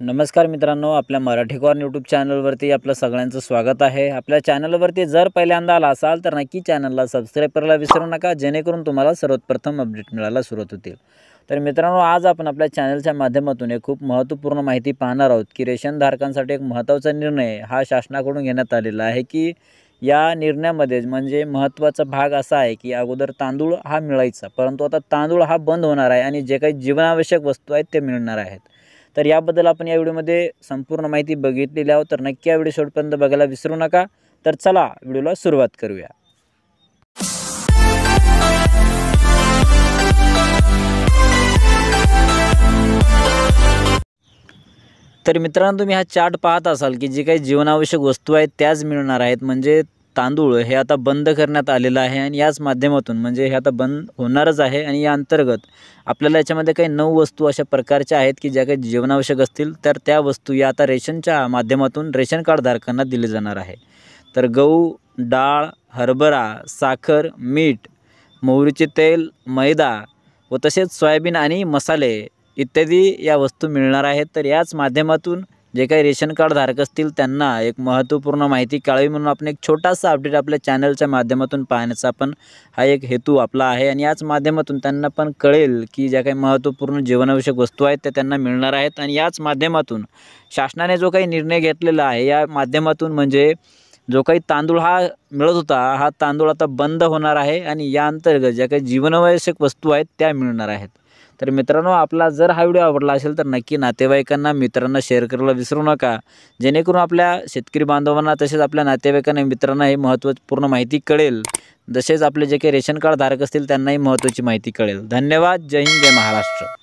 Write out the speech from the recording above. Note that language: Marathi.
नमस्कार मित्रांनो, आपल्या मराठी कॉर्न यूट्यूब चॅनलवरती आपलं सगळ्यांचं स्वागत आहे। आपल्या चॅनलवरती जर पहिल्यांदा आला असाल तर नक्की चॅनलला सबस्क्राइब करायला विसरू नका, जेणेकरून तुम्हाला सर्वप्रथम अपडेट मिळायला सुरुवात होतील। तर मित्रांनो, आज आपण आपल्या चॅनलच्या माध्यमातून एक खूप महत्त्वपूर्ण माहिती पाहणार आहोत की रेशन धारकांसाठी एक महत्त्वाचा निर्णय हा शासनाकडून घेण्यात आलेला आहे की या निर्णयामध्ये म्हणजे महत्त्वाचा भाग असा आहे की अगोदर तांदूळ हा मिळायचा, परंतु आता तांदूळ हा बंद होणार आहे आणि जे काही जीवनावश्यक वस्तू आहेत ते मिळणार आहेत। तर याबद्दल आपण या व्हिडिओमध्ये संपूर्ण माहिती बघितलेली आहोत, तर नक्की या व्हिडिओ शेवटपर्यंत बघायला विसरू नका। तर चला व्हिडिओला सुरुवात करूया। तर मित्रांनो, तुम्ही हा चार्ट पाहत असाल की जे काही जीवनावश्यक वस्तू आहेत त्याच मिळणार आहेत। म्हणजे तांदूळ हे आता बंद करण्यात आलेलं आहे आणि याच माध्यमातून म्हणजे हे आता बंद होणारच आहे आणि या अंतर्गत आपल्याला याच्यामध्ये काही 9 वस्तू अशा प्रकारच्या आहेत की ज्या काही जीवनावश्यक असतील, तर त्या वस्तू या आता रेशनच्या माध्यमातून रेशन कार्ड धारकांना दिले जाणार आहे। तर गहू, डाळ, हरभरा, साखर, मीठ, मोहरीचे तेल, मैदा व तसेच सोयाबीन आणि मसाले इत्यादी या वस्तू मिळणार आहेत। तर याच माध्यमातून जे काही रेशन कार्ड धारक असतील त्यांना एक महत्त्वपूर्ण माहिती कळावी म्हणून आपण एक छोटासा अपडेट आपल्या चॅनलच्या माध्यमातून पाहण्याचा पण हा एक हेतू आपला आहे आणि याच माध्यमातून त्यांना पण कळेल की ज्या काही महत्त्वपूर्ण जीवनावश्यक वस्तू आहेत त्या त्यांना मिळणार आहेत। आणि याच माध्यमातून शासनाने जो काही निर्णय घेतलेला आहे या माध्यमातून म्हणजे जो काही तांदूळ हा मिळत होता हा तांदूळ आता बंद होणार आहे आणि या अंतर्गत ज्या काही जीवनावश्यक वस्तू आहेत त्या मिळणार आहेत। तर मित्रांनो, आपला जर हा व्हिडिओ आवडला असेल तर नक्की नातेवाईकांना मित्रांना शेअर करायला विसरू नका, जेणेकरून आपल्या शेतकरी बांधवांना तसेच आपल्या नातेवाईकांना मित्रांना ही महत्त्वपूर्ण माहिती कळेल, तसेच आपले जे काही रेशन कार्ड धारक असतील त्यांनाही महत्त्वाची माहिती कळेल। धन्यवाद। जय हिंद, जय महाराष्ट्र।